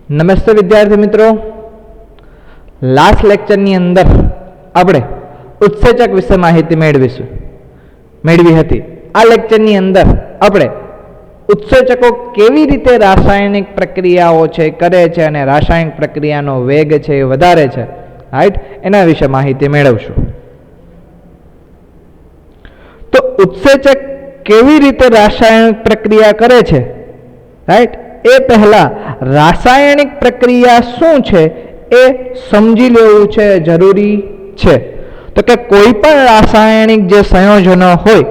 નમસ્તે વિદ્યાર્થી મિત્રો, લાસ્ટ લેક્ચરની અંદર આપણે ઉત્સેચક વિશે માહિતી મેળવી હતી. આ લેક્ચરની અંદર આપણે ઉત્સેચકો કેવી રીતે રાસાયણિક પ્રક્રિયાઓ છે કરે છે અને રાસાયણિક પ્રક્રિયાનો વેગ છે એ વધારે છે, રાઈટ, એના વિશે માહિતી મેળવશું. તો ઉત્સેચક કેવી રીતે રાસાયણિક પ્રક્રિયા કરે છે, રાઈટ, એ પહેલા રાસાયણિક પ્રક્રિયા શું છે એ સમજી લેવું છે, જરૂરી છે. તો કે કોઈ પણ રાસાયણિક જે સંયોજનો હોય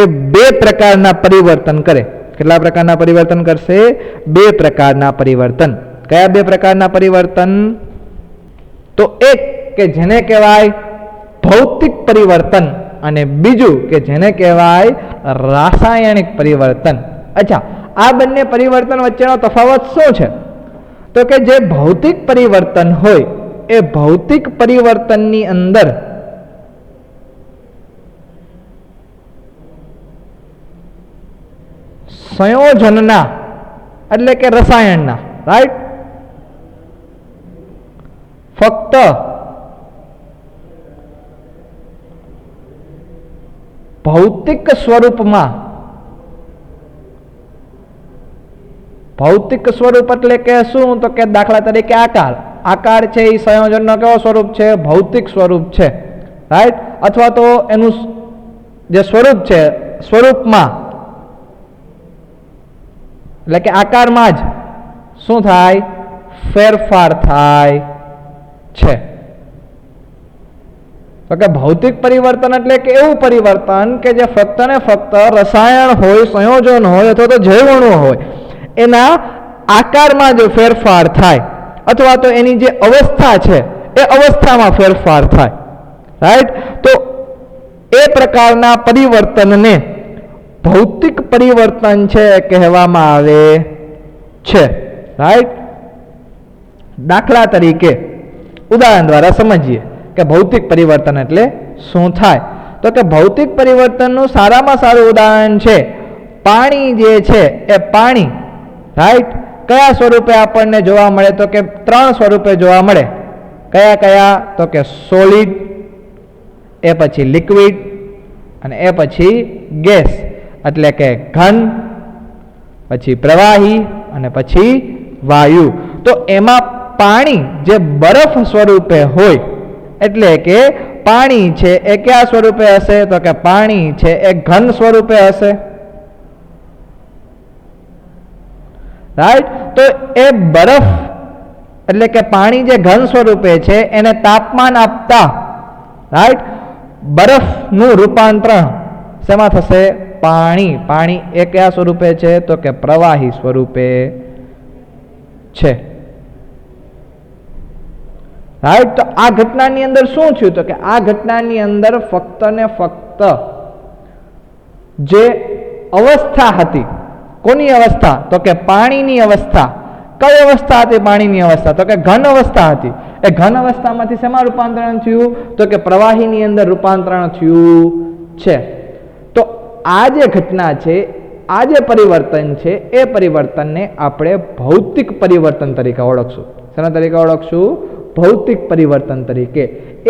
એ બે પ્રકારના પરિવર્તન કરે. કેટલા પ્રકારના પરિવર્તન કરશે? બે પ્રકારના પરિવર્તન. કયા બે પ્રકારના પરિવર્તન? તો એક કે જેને કહેવાય ભૌતિક પરિવર્તન અને બીજું કે જેને કહેવાય રાસાયણિક પરિવર્તન. અચ્છા, આ બંને પરિવર્તન વચ્ચેનો તફાવત શું છે? તો કે જે ભૌતિક પરિવર્તન હોય એ ભૌતિક પરિવર્તનની અંદર સંયોજનના એટલે કે રસાયણના, રાઈટ, ફક્ત ભૌતિક સ્વરૂપમાં, ભૌતિક સ્વરૂપ એટલે કે શું? તો કે દાખલા તરીકે આકાર છે એ સંયોજનનો કેવો સ્વરૂપ છે? ભૌતિક સ્વરૂપ છે, રાઈટ. અથવા તો એનું જે સ્વરૂપ છે સ્વરૂપમાં એટલે કે આકારમાં જ શું થાય? ફેરફાર થાય છે. તો કે ભૌતિક પરિવર્તન એટલે કે એવું પરિવર્તન કે જે ફક્ત ને ફક્ત રસાયણ હોય, સંયોજન હોય અથવા તો જૈવઅણુ હોય એના આકારમાં જ ફેરફાર થાય અથવા તો એની જે અવસ્થા છે એ અવસ્થામાં ફેરફાર થાય, રાઈટ. તો એ પ્રકારના પરિવર્તનને ભૌતિક પરિવર્તન છે કહેવામાં આવે છે, રાઈટ. દાખલા તરીકે ઉદાહરણ દ્વારા સમજીએ કે ભૌતિક પરિવર્તન એટલે શું થાય. તો કે ભૌતિક પરિવર્તનનું સારામાં સારું ઉદાહરણ છે પાણી જે છે એ પાણી, રાઈટ, કયા સ્વરૂપે આપણને જોવા મળે? તો કે ત્રણ સ્વરૂપે જોવા મળે. કયા કયા? તો કે સોલિડ, એ પછી લિક્વિડ અને એ પછી ગેસ એટલે કે ઘન, પછી પ્રવાહી અને પછી વાયુ. તો એમાં પાણી જે બરફ સ્વરૂપે હોય એટલે કે પાણી છે એ કયા સ્વરૂપે હશે? તો કે પાણી છે એ ઘન સ્વરૂપે હશે, રાઈટ. તો એ બરફ એટલે કે પાણી જે ઘન સ્વરૂપે છે એને તાપમાન આપતા, રાઈટ, બરફનું રૂપાંતરણ શેમાં થશે? પાણી એ કયા સ્વરૂપે છે? તો કે પ્રવાહી સ્વરૂપે છે, રાઈટ. તો આ ઘટનાની અંદર શું થયું? તો કે આ ઘટનાની અંદર ફક્ત ને ફક્ત જે અવસ્થા હતી, કોની અવસ્થા? તો કે પાણીની અવસ્થા. કઈ અવસ્થા હતી પાણીની અવસ્થા? તો કે ઘન અવસ્થા હતી. એ ઘન અવસ્થામાંથી શેમાં રૂપાંતરણ થયું? તો કે પ્રવાહીની અંદર રૂપાંતરણ થયું છે. તો આ જે ઘટના છે, આ જે પરિવર્તન છે એ પરિવર્તનને આપણે ભૌતિક પરિવર્તન તરીકે ઓળખશું. શેના તરીકે ઓળખશું? ભૌતિક પરિવર્તન તરીકે.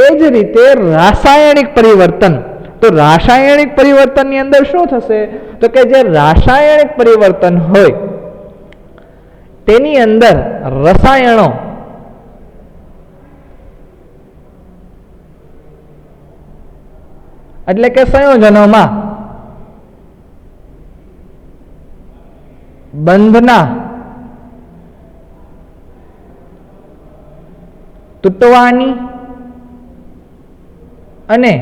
એ જ રીતે રાસાયણિક પરિવર્તન. તો રાસાયણિક પરિવર્તનની અંદર શું થશે? તો કે જે રાસાયણિક પરિવર્તન હોય તેની અંદર રસાયણો એટલે કે સંયોજનોમાં બંધના તૂટવાની અને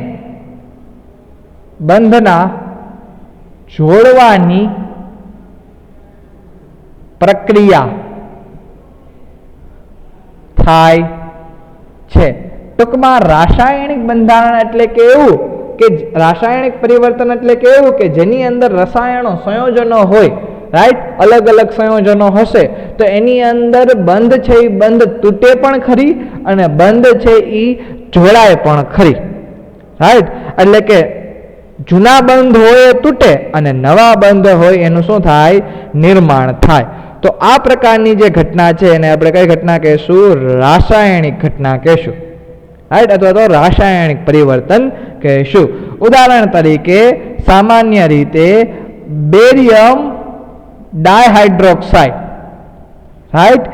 બંધના જોડવાની પ્રક્રિયા થાય છે. ટૂંકમાં રાસાયણિક બંધારણ એટલે કે એવું કે રાસાયણિક પરિવર્તન એટલે કે એવું કે જેની અંદર રસાયણો, સંયોજનો હોય, રાઈટ, અલગ અલગ સંયોજનો હશે તો એની અંદર બંધ છે એ બંધ તૂટે પણ ખરી અને બંધ છે એ જોડાય પણ ખરી, રાઈટ. એટલે કે જૂના બંધ હોય એ તૂટે અને નવા બંધ હોય એનું શું થાય? નિર્માણ થાય. તો આ પ્રકારની જે ઘટના છે એને આપણે કઈ ઘટના કહેશું? રાસાયણિક ઘટના કહેશું, રાઈટ, અથવા તો રાસાયણિક પરિવર્તન કહેશું. ઉદાહરણ તરીકે સામાન્ય રીતે બેરિયમ ડાયહાઇડ્રોક્સાઇડ, રાઈટ,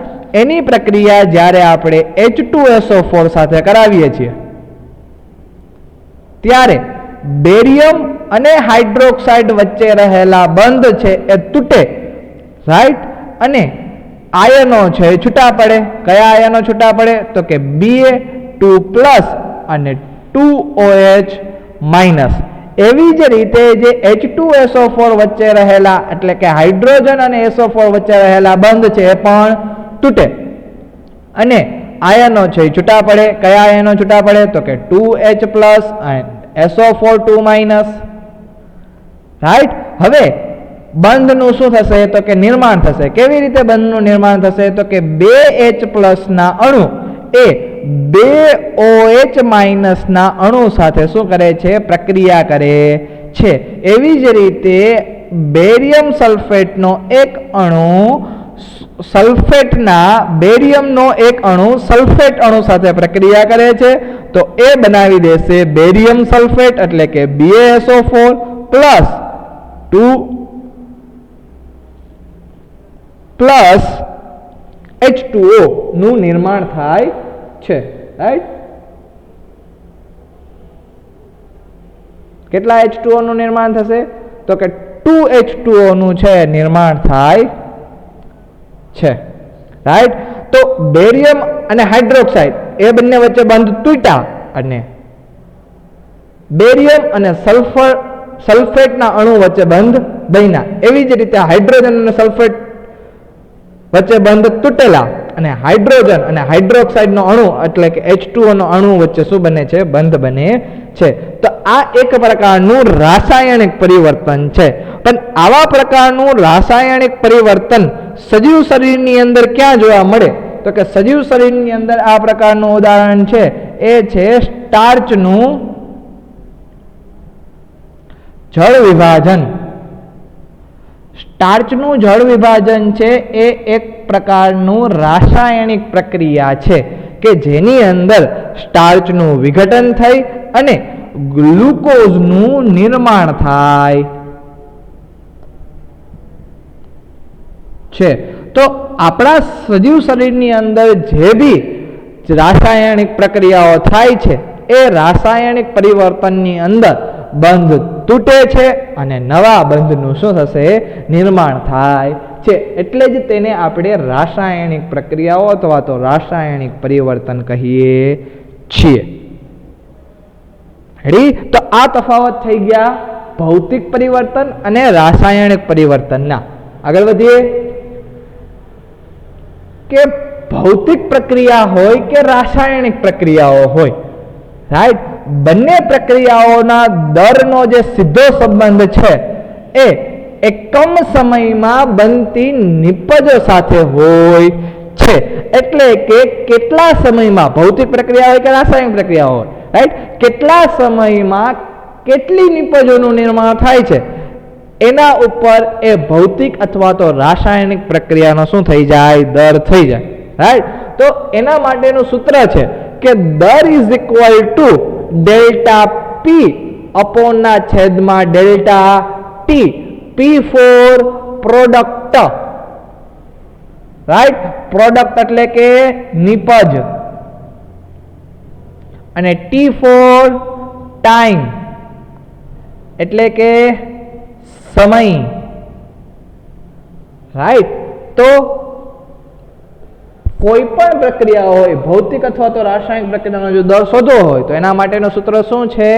એની પ્રક્રિયા જ્યારે આપણે H2SO4 સાથે કરાવીએ છીએ ત્યારે બેરિયમ અને હાઇડ્રોક્સાઇડ વચ્ચે રહેલા બંધ છે એ તૂટે, રાઈટ, અને આયનો છે એ છૂટા પડે. કયા આયનો છૂટા પડે? તો કે Ba2+ અને 2OH-. એવી જ રીતે જે H2SO4 વચ્ચે રહેલા એટલે કે હાઇડ્રોજન અને SO4 વચ્ચે રહેલા બંધ છે એ પણ તૂટે અને આયનો છે એ છૂટા પડે. કયા આયનો છૂટા પડે? તો કે 2H+ અને SO4 2-. રાઈટ. હવે બંધનું શું થશે? તો કે નિર્માણ થશે. કેવી રીતે બંધનું નિર્માણ થશે? તો કે 2H+ ના અણુ એ 2OH- ના અણુ સાથે શું કરે છે? પ્રક્રિયા કરે છે. એવી જ રીતે બેરિયમ સલ્ફેટનો એક અણુ બેરિયમનો એક અણુ સલ્ફેટ અણુ સાથે પ્રક્રિયા કરે છે તો એ બનાવી દેશે બેરિયમ સલ્ફેટ એટલે કે BaSO4 પ્લસ H2O નું નિર્માણ થાય છે, રાઈટ. કેટલા H2O નું નિર્માણ થશે? તો કે 2H2O નું છે નિર્માણ થાય છે, રાઈટ. તો બેરિયમ અને હાઇડ્રોક્સાઇડ એ બંને વચ્ચે બંધ તૂટ્યા અને બેરિયમ અને સલ્ફેટના અણુ વચ્ચે બંધ બન્યા. એવી જ રીતે હાઇડ્રોજન અને સલ્ફેટ વચ્ચે બંધ તૂટેલા અને હાઇડ્રોજન અને હાઇડ્રોક્સાઇડનો અણુ એટલે કે H2O નો અણુ વચ્ચે શું બને છે? બંધ બને છે. તો આ એક પ્રકારનું રાસાયણિક પરિવર્તન છે. પણ આવા પ્રકારનું રાસાયણિક પરિવર્તન સજીવ શરીરની અંદર ક્યાં જોવા મળે? તો કે સજીવ શરીરની અંદર આ પ્રકારનું ઉદાહરણ છે એ છે સ્ટાર્ચનું જળ વિભાજન. સ્ટાર્ચનું જળ વિભાજન છે એ એક પ્રકારનું રાસાયણિક પ્રક્રિયા છે કે જેની અંદર સ્ટાર્ચનું વિઘટન થઈ અને ગ્લુકોઝનું નિર્માણ થાય છે. તો આપણા સજીવ શરીરની અંદર જે બી રાસાયણિક પ્રક્રિયાઓ થાય છે એ રાસાયણિક પરિવર્તનની અંદર બંધ તૂટે છે અને નવા બંધનું શું થશે? નિર્માણ થાય છે. એટલે જ તેને આપણે રાસાયણિક પ્રક્રિયાઓ અથવા તો રાસાયણિક પરિવર્તન કહીએ છીએ. તો આ તફાવત થઈ ગયા ભૌતિક પરિવર્તન અને રાસાયણિક પરિવર્તનના. આગળ વધીએ કે ભૌતિક પ્રક્રિયા હોય કે રાસાયણિક પ્રક્રિયાઓ હોય, રાઈટ, બંને પ્રક્રિયાઓના દરનો જે સીધો સંબંધ છે એ એકમ સમયમાં બનતી નિપજો સાથે હોય છે. એટલે કે કેટલા સમયમાં ભૌતિક પ્રક્રિયા હોય કે રાસાયણિક પ્રક્રિયા હોય, રાઈટ, કેટલા સમયમાં કેટલી નિપજોનું નિર્માણ થાય છે એના ઉપર એ ભૌતિક અથવા તો રાસાયણિક પ્રક્રિયાનો શું થઈ જાય? દર થઈ જાય, રાઈટ. તો એના માટેનું સૂત્ર છે કે દર is equal to delta P upon ના છેદમાં delta T. P four product, right, product એટલે કે નિપજ, અને ટી ફોર ટાઈમ એટલે કે સમય, રાઈટ. તો કોઈ પણ પ્રક્રિયા હોય ભૌતિક અથવા તો રાસાયણિક પ્રક્રિયાનો જો દર શોધવો હોય તો એના માટેનું સૂત્ર શું છે?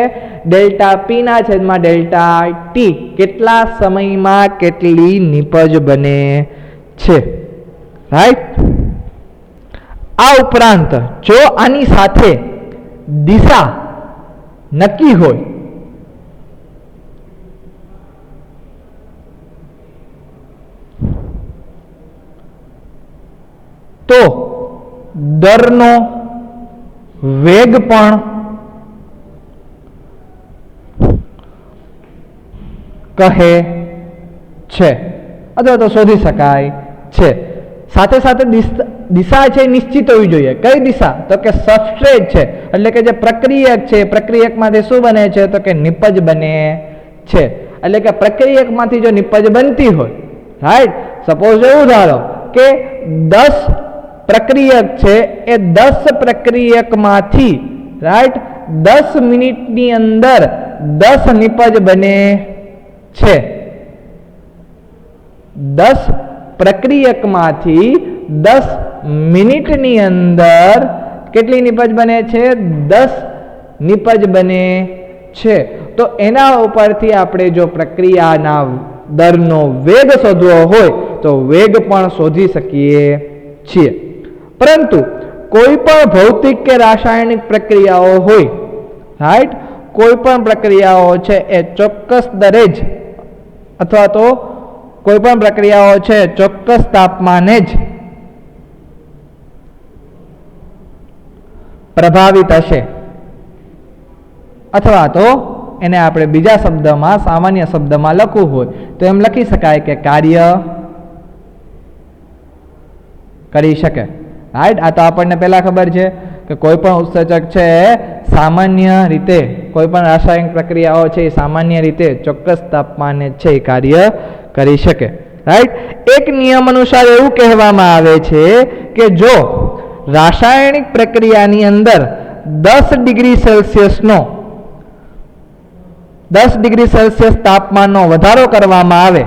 ડેલ્ટા પી ના છેદમાં ડેલ્ટા ટી. કેટલા સમયમાં કેટલી નિપજ બને છે, રાઈટ. આ ઉપરાંત જો આની સાથે દિશા નક્કી હોય તો દરનો વેગ પણ કહે છે અથવા તો શોધી શકાય છે. સાથે સાથે દિશા છે નિશ્ચિત હોવી જોઈએ. કઈ દિશા? તો કે સબસ્ટ્રેટ છે, એટલે કે જે પ્રક્રિયક છે, પ્રક્રિયકમાંથી શું બને છે? તો કે નિપજ બને છે. એટલે કે પ્રક્રિયકમાંથી જો નિપજ બનતી હોય, રાઈટ, સપોઝ એવું ધારો કે 10 પ્રક્રિયક છે, એ 10 પ્રક્રિયકમાંથી રાઈટ 10 મિનિટની અંદર 10 નિપજ બને છે. 10 પ્રક્રિયકમાંથી 10 મિનિટની અંદર કેટલી નિપજ બને છે? 10 નિપજ બને છે. તો એના ઉપરથી આપણે જો પ્રક્રિયાના દરનો વેગ શોધવો હોય તો વેગ પણ શોધી શકીએ છીએ. પરંતુ કોઈ પણ ભૌતિક કે રાસાયણિક પ્રક્રિયાઓ હોય, રાઈટ, કોઈ પણ પ્રક્રિયાઓ છે એ ચોક્કસ દરે જ અથવા તો કોઈ પણ પ્રક્રિયાઓ છે ચોક્કસ તાપમાને જ પ્રભાવિત હશે, અથવા તો એને આપણે બીજા શબ્દમાં, સામાન્ય શબ્દમાં લખવું હોય તો એમ લખી શકાય કે કાર્ય કરી શકે. રાઈટ, આ તો આપણને પહેલા ખબર છે કે કોઈ પણ ઉત્સેચક છે સામાન્ય રીતે, કોઈ પણ રાસાયણિક પ્રક્રિયાઓ છે એ સામાન્ય રીતે ચોક્કસ તાપમાને છે એ કાર્ય કરી શકે. રાઈટ, એક નિયમ અનુસાર એવું કહેવામાં આવે છે કે જો રાસાયણિક પ્રક્રિયાની અંદર 10 ડિગ્રી સેલ્સિયસનો 10 ડિગ્રી સેલ્સિયસ તાપમાનનો વધારો કરવામાં આવે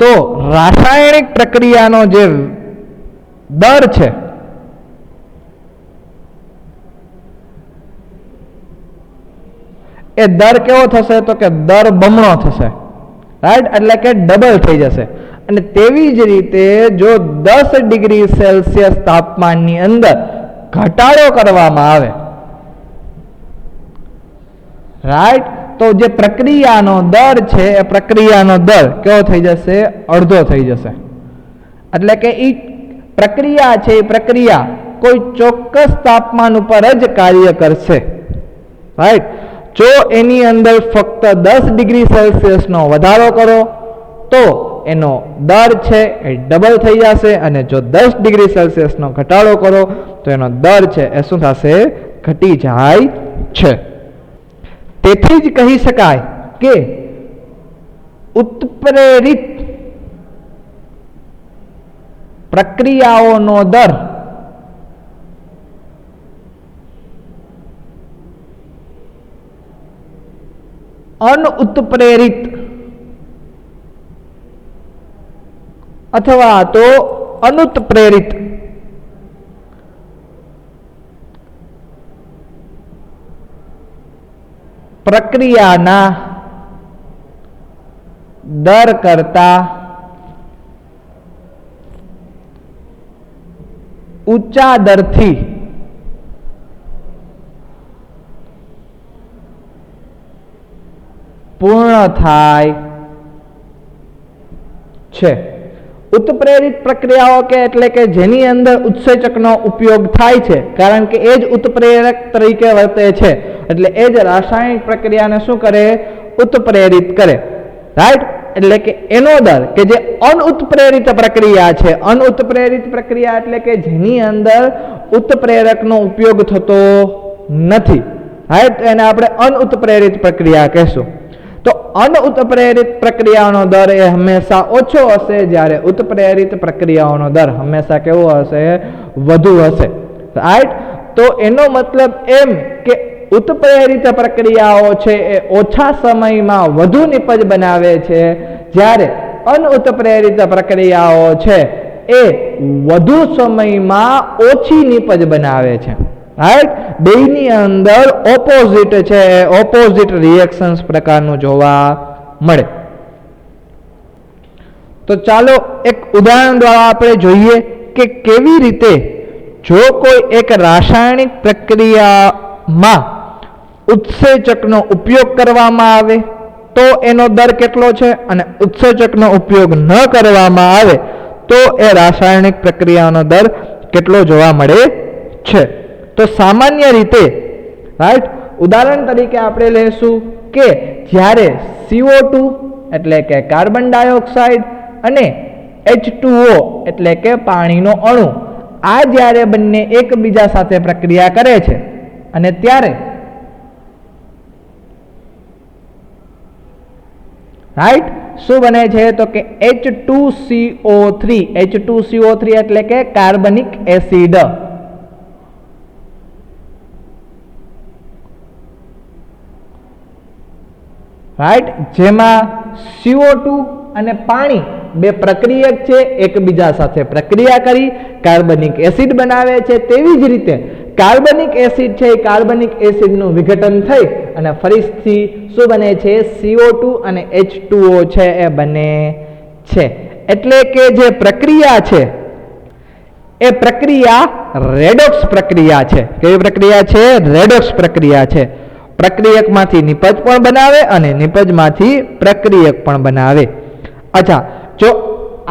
તો રાસાયણિક પ્રક્રિયાનો જે દર છે એ દર કેવો થશે? તો કે દર બમણો થશે. રાઈટ, એટલે કે ડબલ થઈ જશે. અને તેવી જ રીતે જો 10 ડિગ્રી સેલ્સિયસ તાપમાનની અંદર ઘટાડો કરવામાં આવે, રાઈટ, તો જે પ્રક્રિયાનો દર છે એ પ્રક્રિયાનો દર કેવો થઈ જશે? અડધો થઈ જશે. એટલે કે એ પ્રક્રિયા છે એ પ્રક્રિયા કોઈ ચોક્કસ તાપમાન ઉપર જ કાર્ય કરશે. રાઈટ, જો એની અંદર ફક્ત 10 ડિગ્રી સેલ્સિયસનો વધારો કરો તો એનો દર છે એ ડબલ થઈ જશે, અને જો 10 ડિગ્રી સેલ્સિયસનો ઘટાડો કરો તો એનો દર છે એ શું થશે? ઘટી જાય છે. તેથી જ કહી શકાય કે ઉત્પ્રેરિત પ્રક્રિયાઓનો દર અનઉત્પ્રેરિત અથવા તો અનુત્પ્રેરિત પ્રક્રિયાના દર કરતા ઊંચા દરથી પૂર્ણ થાય છે. ઉત્પ્રેરિત પ્રક્રિયાઓ કે એટલે કે જેની અંદર ઉત્સેચકનો ઉપયોગ થાય છે, કારણ કે એ જ ઉત્પ્રેરક તરીકે વર્તે છે, એટલે એ જ રાસાયણિક પ્રક્રિયાને શું કરે? ઉત્પ્રેરિત કરે. રાઈટ, એટલે કે એનો દર કે જે અનઉત્પ્રેરિત પ્રક્રિયા છે, અનઉત્પ્રેરિત પ્રક્રિયા એટલે કે જેની અંદર ઉત્પ્રેરકનો ઉપયોગ થતો નથી, રાઈટ, એને આપણે અનઉત્પ્રેરિત પ્રક્રિયા કહેશું. તો અનઉત્પ્રેરિત પ્રક્રિયાનો દર એ હંમેશા ઓછો હશે, જ્યારે ઉત્પ્રેરિત પ્રક્રિયાઓનો દર હંમેશા કેવો હશે? વધુ હશે. રાઈટ, તો એનો મતલબ એમ કે ઉત્પ્રેરિત પ્રક્રિયાઓ છે એ ઓછા સમયમાં વધુ નિપજ બનાવે છે, જ્યારે અનઉત્પ્રેરિત પ્રક્રિયાઓ છે એ વધુ સમયમાં ઓછી નિપજ બનાવે છે. રાઈટ, બેની અંદર ઓપોઝિટ છે, ઓપોઝિટ રિએક્શન્સ પ્રકારનું જોવા મળે. તો ચાલો એક ઉદાહરણ દ્વારા આપણે જોઈએ કે કેવી રીતે જો કોઈ એક રાસાયણિક પ્રક્રિયામાં ઉત્સેચકનો ઉપયોગ કરવામાં આવે તો એનો દર કેટલો છે, અને ઉત્સેચકનો ઉપયોગ ન કરવામાં આવે તો એ રાસાયણિક પ્રક્રિયાનો દર કેટલો જોવા મળે છે. તો સામાન્ય રીતે રાઈટ ઉદાહરણ તરીકે આપણે લેશું કે જ્યારે CO2 એટલે કે કાર્બન ડાયોક્સાઇડ અને H2O એટલે કે પાણીનો અણુ આ જ્યારે બંને એકબીજા સાથે પ્રક્રિયા કરે છે અને ત્યારે રાઈટ શું બને છે તો કે H2CO3 એટલે કે કાર્બનિક એસિડ. રાઈટ જેમાં CO2 અને પાણી બે પ્રક્રિયક છે, એકબીજા સાથે પ્રક્રિયા કરી કાર્બનિક એસિડ બનાવે છે. તેવી જ રીતે કાર્બનિક એસિડ છે એ કાર્બનિક એસિડનું વિઘટન થઈ અને ફરીથી શું બને છે CO2 અને H2O છે એ બને છે. એટલે કે જે પ્રક્રિયા છે એ પ્રક્રિયા રેડોક્સ પ્રક્રિયા છે. કેવી પ્રક્રિયા છે? રેડોક્સ પ્રક્રિયા છે. પ્રક્રિયકમાંથી નિપજ પણ બનાવે અને નિપજમાંથી પ્રક્રિયક પણ બનાવે. અચ્છા, જો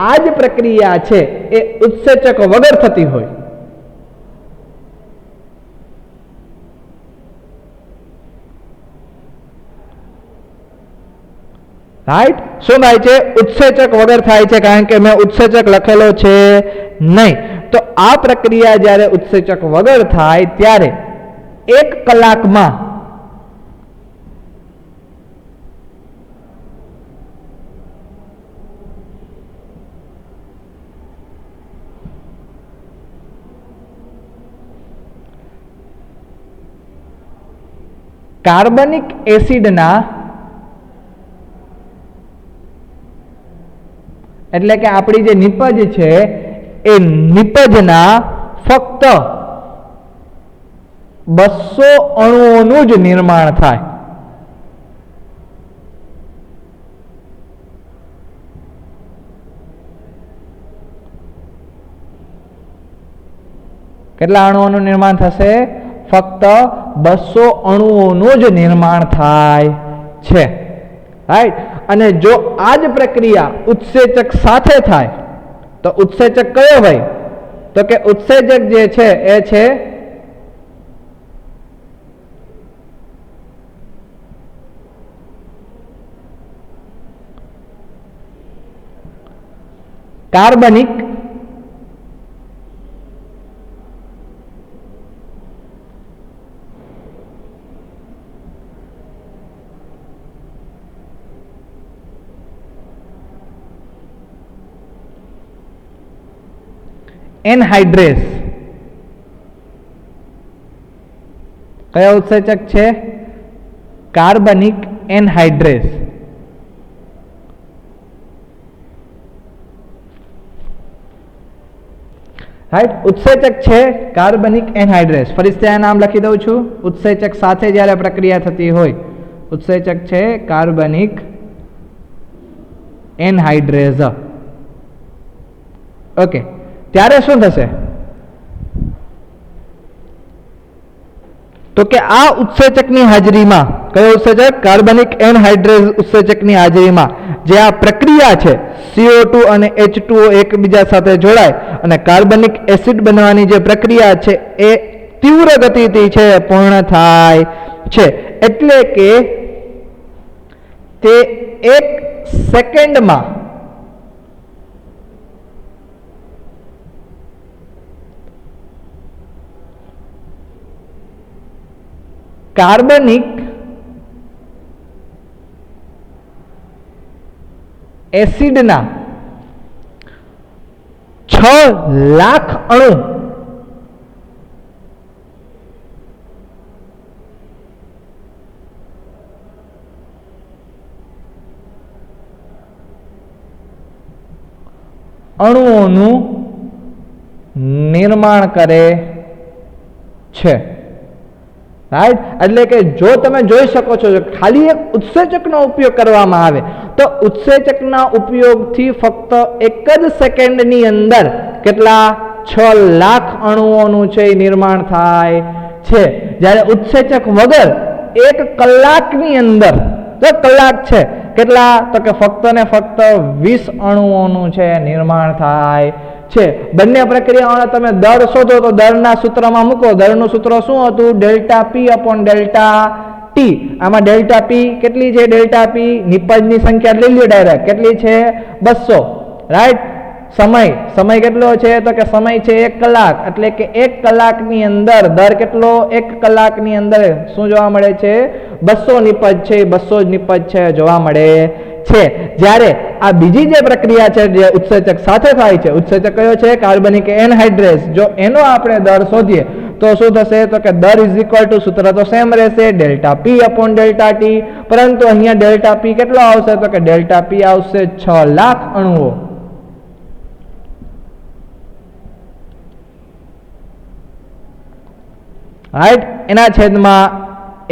આ જ પ્રક્રિયા છે એ ઉત્સેચક વગર થતી હોય રાઈટ શું થાય છે? ઉત્સેચક વગર થાય છે, કારણ કે મેં ઉત્સેચક લખેલો છે નહીં. તો આ પ્રક્રિયા જ્યારે ઉત્સેચક વગર થાય ત્યારે 1 કલાકમાં કાર્બનિક એસિડના એટલે કે આપણી જે નિપજ છે એ નિપજના ફક્ત 200 અણુઓનું જ નિર્માણ થાય. કેટલા અણુઓનું નિર્માણ થશે? ફક્ત 200 અણુઓનું જ નિર્માણ થાય છે. રાઈટ. અને જો આ જ પ્રક્રિયા ઉત્સેચક સાથે થાય તો ઉત્સેચક કયો હોય? તો કે ઉત્સેચક જે છે એ છે કાર્બનિક એનહાઇડ્રેસ. કયો ઉત્સેચક છે? કાર્બનિક એનહાઇડ્રેસ. રાઈટ. ઉત્સેચક છે કાર્બનિક એનહાઇડ્રેસ. ફરીથી આ નામ લખી દઉં છું. ઉત્સેચક સાથે જ્યારે પ્રક્રિયા થતી હોય, ઉત્સેચક છે કાર્બનિક એનહાઇડ્રેસ. ઓકે, ત્યારે શું થશે? તો કે આ ઉત્સેચકની હાજરીમાં, કયો ઉત્સેચક? કાર્બનિક એનહાઇડ્રેસ ઉત્સેચકની હાજરીમાં જે આ પ્રક્રિયા છે CO2 અને H2O એકબીજા સાથે જોડાય અને કાર્બનિક એસિડ બનવાની જે પ્રક્રિયા છે એ તીવ્ર ગતિથી છે પૂર્ણ થાય છે. એટલે કે તે 1 સેકન્ડમાં કાર્બનિક એસિડના 6 લાખ અણુ અણુઓનું નિર્માણ કરે છે. રાઈટ. એટલે કે જો તમે જોઈ શકો છો ખાલી એક ઉત્સેચકનો ઉપયોગ કરવામાં આવે તો ઉત્સેચકના ઉપયોગથી ફક્ત 1 જ સેકન્ડની અંદર કેટલા 6 લાખ અણુઓનું છે નિર્માણ થાય છે. જ્યારે ઉત્સેચક વગર 1 કલાકની અંદર, જો કલાક છે કેટલા? તો કે ફક્ત ને ફક્ત 20 અણુઓનું છે નિર્માણ થાય છે. બંને પ્રક્રિયાઓના તમે દર શોધો તો દરના સૂત્રમાં મૂકો. દરનું સૂત્ર શું હતું? ડેલ્ટા પી અપોન ડેલ્ટા ટી. આમાં ડેલ્ટા પી કેટલી છે? ડેલ્ટા પી નિપજની સંખ્યા લઈ લ્યો ડાયરેક્ટ. કેટલી છે? 200. રાઈટ. સમય કેટલો છે? તો કે સમય છે 1 કલાક. એટલે કે 1 કલાકની અંદર દર કેટલો? 1 કલાકની અંદર શું જોવા મળે છે? 200 નિપજ છે. 200 જ નિપજ છે જોવા મળે છે. જ્યારે આ બીજી જે પ્રક્રિયા છે જે ઉત્સેચક સાથે થાય છે, ઉત્સેચક કયો છે? કાર્બનિક એનહાઇડ્રેસ. જો એનો આપણે દર શોધીએ તો શું થશે? તો કે દર ઇઝ ઇક્વલ ટુ સૂત્ર તો સેમ રહેશે, ડેલ્ટા પી અપોન ડેલ્ટા ટી. પરંતુ અહીંયા ડેલ્ટા પી કેટલો આવશે? તો કે ડેલ્ટા પી આવશે 6 લાખ અણુઓ. રાઈટ. એના છેદમાં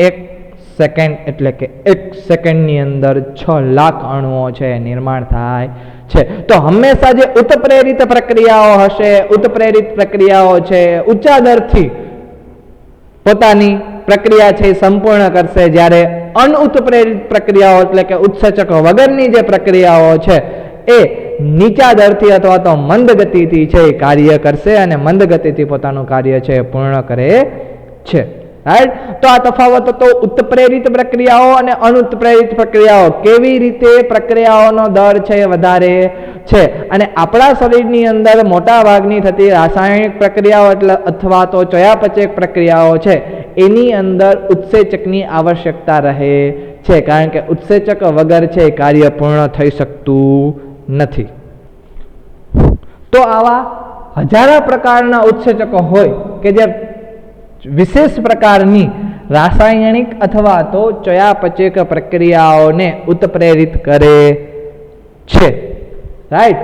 1 સેકન્ડ એટલે કે 1 સેકન્ડની અંદર 6 લાખ અણુઓ છે નિર્માણ થાય છે. તો હંમેશા જે ઉત્પ્રેરિત પ્રક્રિયાઓ હશે, ઉત્પ્રેરિત પ્રક્રિયાઓ છે ઊંચા દરથી પોતાની પ્રક્રિયા છે એ સંપૂર્ણ કરશે. જ્યારે અનઉત્પ્રેરિત પ્રક્રિયાઓ એટલે કે ઉત્સેચકો વગરની જે પ્રક્રિયાઓ છે એ નીચા દરથી અથવા તો મંદ ગતિથી છે એ કાર્ય કરશે અને મંદ ગતિથી પોતાનું કાર્ય છે પૂર્ણ કરે છે. રાઈટ. તો આ તફાવત તો ઉત્પ્રેરિત પ્રક્રિયાઓ અને અનુત્પ્રેરિત પ્રક્રિયાઓ કેવી રીતે પ્રક્રિયાઓનો દર છે વધારે છે. અને આપણા શરીરની અંદર મોટા ભાગની થતી રાસાયણિક પ્રક્રિયાઓ એટલે અથવા તો ચયાપચય પ્રક્રિયાઓ છે એની અંદર ઉત્સેચકની આવશ્યકતા રહે છે. કારણ કે ઉત્સેચક વગર છે કાર્ય પૂર્ણ થઈ શકતું નથી. તો આવા હજારો પ્રકારના ઉત્સેચકો હોય કે જે વિશેષ પ્રકારની રાસાયણિક અથવા તો ચયાપચય પ્રક્રિયાઓને ઉત્પ્રેરિત કરે છે. રાઈટ.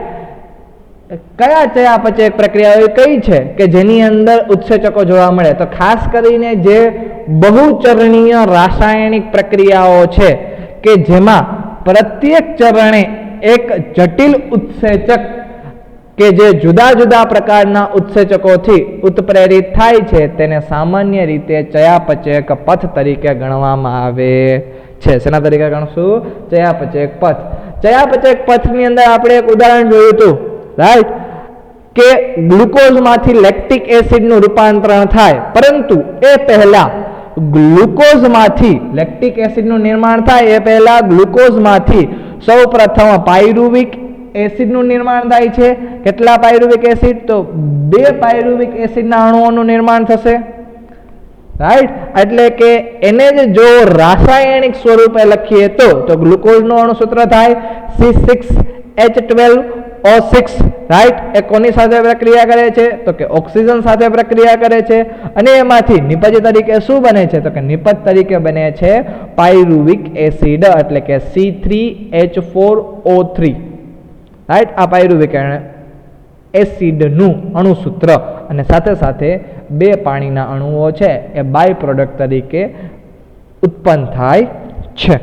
કયા ચયાપચય પ્રક્રિયાઓ કઈ છે કે જેની અંદર ઉત્સેચકો જોવા મળે? તો ખાસ કરીને જે બહુચરણીય રાસાયણિક પ્રક્રિયાઓ છે કે જેમાં પ્રત્યેક ચરણે એક જટિલ ઉત્સેચક કે જે જુદા જુદા પ્રકારના ઉત્સેચકોથી ઉત્પ્રેરિત થાય છે તેને સામાન્ય રીતે ચયાપચયક પથ તરીકે ગણવામાં આવે છે. શેના તરીકે ગણશું? ચયાપચયક પથ. ચયાપચયક પથની અંદર આપણે એક ઉદાહરણ જોયું હતું. રાઈટ. કે ગ્લુકોઝમાંથી લેક્ટિક એસિડનું રૂપાંતરણ થાય, પરંતુ એ પહેલા ગ્લુકોઝમાંથી લેક્ટિક એસિડનું નિર્માણ થાય એ પહેલા ગ્લુકોઝમાંથી સૌપ્રથમ પાયરુવિક એસિડનું નિર્માણ થાય છે. કેટલા પાયરુવિક એસિડ? તો 2 પાયરુવિક એસિડના અણુઓનું નિર્માણ થશે. રાઈટ. એટલે કે એને જ જો રાસાયણિક સ્વરૂપે લખીએ તો ગ્લુકોઝનું અણુ સૂત્ર થાય C6H12O6. રાઈટ. એ કોની સાથે પ્રક્રિયા કરે છે? તો કે ઓક્સિજન સાથે પ્રક્રિયા કરે છે અને એમાંથી નિપજ તરીકે શું બને છે? તો કે નિપજ તરીકે બને છે પાયરુવિક એસિડ એટલે કે C3H4O3. રાઈટ. આ પાયરુવિક એસિડનું અણુસૂત્ર અને સાથે સાથે 2 પાણીના અણુઓ છે એ બાય પ્રોડક્ટ તરીકે ઉત્પન્ન થાય છે.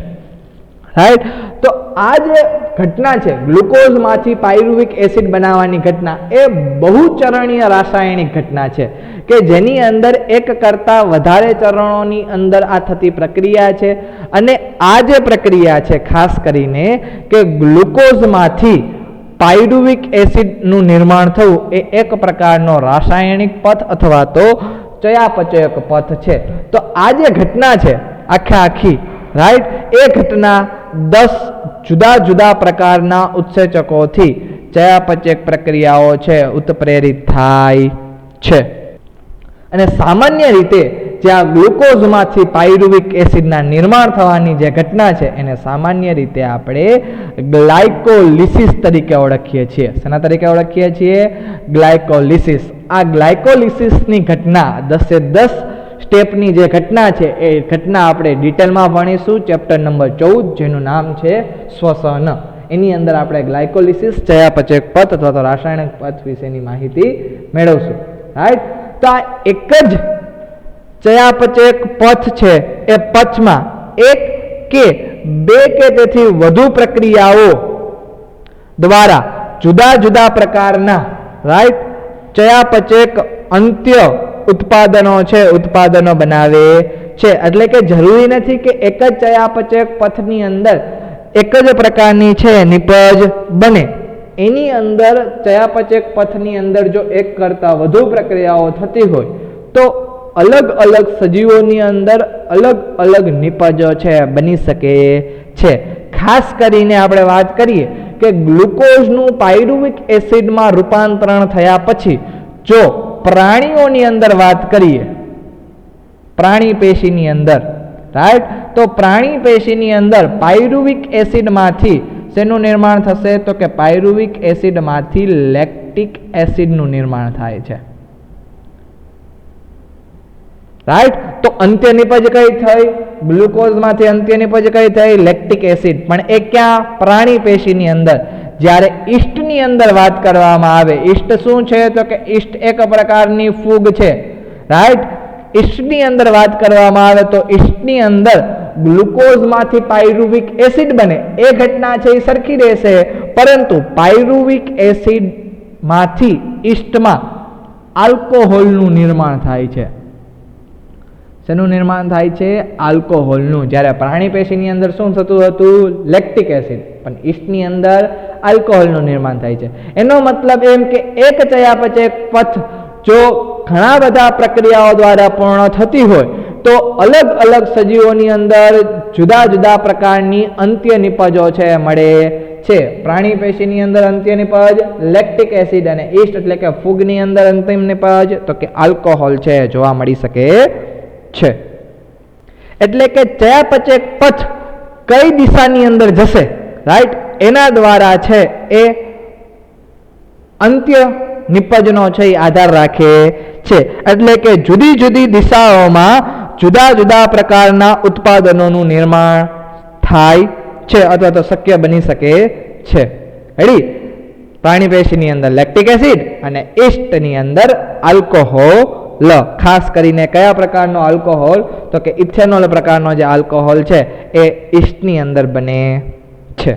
રાઈટ. તો આ જે ઘટના છે ગ્લુકોઝમાંથી પાયરુવિક એસિડ બનાવવાની ઘટના એ બહુચરણીય રાસાયણિક ઘટના છે કે જેની અંદર એક કરતાં વધારે ચરણોની અંદર આ થતી પ્રક્રિયા છે. અને આ જે પ્રક્રિયા છે ખાસ કરીને કે ગ્લુકોઝમાંથી પાયરુવિક એસિડનું નિર્માણ થવું એ એક પ્રકારનો રાસાયણિક પથ અથવા તો ચયાપચયક પથ છે. તો આ જે ઘટના છે આખી રાઈટ, એ ઘટના 10 જુદા જુદા પ્રકારના ઉત્સેચકોથી ચયાપચયક પ્રક્રિયાઓ છે ઉત્પ્રેરિત થાય છે. અને સામાન્ય રીતે જ્યાં ગ્લુકોઝમાંથી પાયરુવિક એસિડના નિર્માણ થવાની જે ઘટના છે એને સામાન્ય રીતે આપણે ગ્લાયકોલિસિસ તરીકે ઓળખીએ છીએ. શેના તરીકે ઓળખીએ છીએ? ગ્લાયકોલિસિસ. આ ગ્લાયકોલિસિસની ઘટના 10 સ્ટેપની જે ઘટના છે એ ઘટના આપણે ડિટેલમાં ભણીશું ચેપ્ટર નંબર 14 જેનું નામ છે શ્વસન. એની અંદર આપણે ગ્લાયકોલિસિસ, ચયાપચયક પથ અથવા તો રાસાયણિક પથ વિશેની માહિતી મેળવશું. રાઈટ. તો આ એક જ ચયાપચયક પથ છે એ પથમાં 1 કે 2 કે તેથી વધુ પ્રક્રિયાઓ દ્વારા જુદા જુદા પ્રકારના રાઈટ ચયાપચયક અંત્ય ઉત્પાદનો બનાવે છે. એટલે કે જરૂરી નથી કે એક જ ચયાપચયક પથની અંદર એક જ પ્રકારની છે નિપજ બને. એની અંદર ચયાપચય પથની અંદર જો એક કરતાં વધુ પ્રક્રિયાઓ થતી હોય તો અલગ અલગ સજીવોની અંદર અલગ અલગ નિપજો છે બની શકે છે. ખાસ કરીને આપણે વાત કરીએ કે ગ્લુકોઝનું પાયરુવિક એસિડમાં રૂપાંતરણ થયા પછી જો પ્રાણીઓની અંદર વાત કરીએ, પ્રાણી પેશીની અંદર, રાઈટ, તો પ્રાણી પેશીની અંદર પાયરુવિક એસિડમાંથી શેનું નિર્માણ થશે? તો કે પાયરુવિક એસિડમાંથી લેક્ટિક એસિડનું નિર્માણ થાય છે. રાઈટ, તો અંત્ય નિપજ કઈ થઈ? ગ્લુકોઝમાંથી અંત્ય નિપજ કઈ થઈ? Lactic acid. પણ એ ક્યાં? પ્રાણી પેશીની અંદર. જ્યારે ઈસ્ટની અંદર વાત કરવામાં આવે, ઈસ્ટ શું છે? તો કે ઈસ્ટ એક પ્રકારની ફૂગ છે. રાઈટ, ઈસ્ટની અંદર વાત કરવામાં આવે તો ઈસ્ટની અંદર ગ્લુકોઝમાંથી પાયરુવિક એસિડ બને એ ઘટના છે એ સરખી રહેશે, પરંતુ પાયરુવિક એસિડમાંથી ઈસ્ટમાં આલ્કોહોલનું નિર્માણ થાય છે. શેનું નિર્માણ થાય છે? આલ્કોહોલનું. જ્યારે પ્રાણી પેશીની અંદર શું થતું હતું? Lactic acid. પણ ઈસ્ટની અંદર આલ્કોહોલનું નિર્માણ થાય છે. એનો મતલબ એમ કે એક ચયાપચય પથ જો ઘણા બધા પ્રક્રિયાઓ દ્વારા પૂર્ણ થતી હોય તો અલગ અલગ સજીવોની અંદર જુદા જુદા પ્રકારની અંત્ય નિપજો છે મળે છે. પ્રાણી પેશીની અંદર અંત્ય નિપજ લેક્ટિક એસિડ અને ઈસ્ટ એટલે કે ફૂગની અંદર અંતિમ નિપજ તો કે આલ્કોહોલ છે જોવા મળી શકે છે. એટલે કે ચયાપચય પથ કઈ દિશાની અંદર જશે, રાઈટ, એના દ્વારા છે એ અંત્ય નિપજનો છે એ આધાર રાખે છે. એટલે કે જુદી જુદી દિશાઓમાં જુદા જુદા પ્રકારના ઉત્પાદનોનું નિર્માણ થાય છે અથવા તો શક્ય બની શકે છે. રેડી, પ્રાણી પેશીની અંદર લેક્ટિક એસિડ અને ઈસ્ટની અંદર આલ્કોહોલ. ખાસ કરીને કયા પ્રકારનો આલ્કોહોલ? તો કે ઇથેનોલ પ્રકારનો જે આલ્કોહોલ છે એ ઈસ્ટની અંદર બને છે.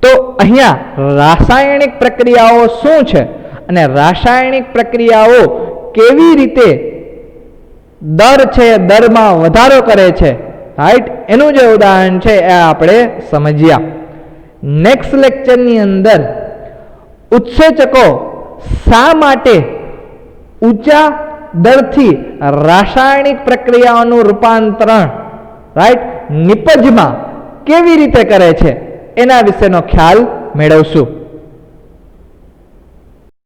તો અહીંયા રાસાયણિક પ્રક્રિયાઓ શું છે અને રાસાયણિક પ્રક્રિયાઓ કેવી રીતે દર છે દરમાં વધારો કરે છે, રાઈટ, એનું જે ઉદાહરણ છે એ આપણે સમજ્યા. નેક્સ્ટ લેક્ચરની અંદર ઉત્સેચકો શા માટે ઊંચા દરથી રાસાયણિક પ્રક્રિયાઓનું રૂપાંતરણ, રાઈટ, નિપજમાં કેવી રીતે કરે છે એના વિશેનો ખ્યાલ મેળવશું.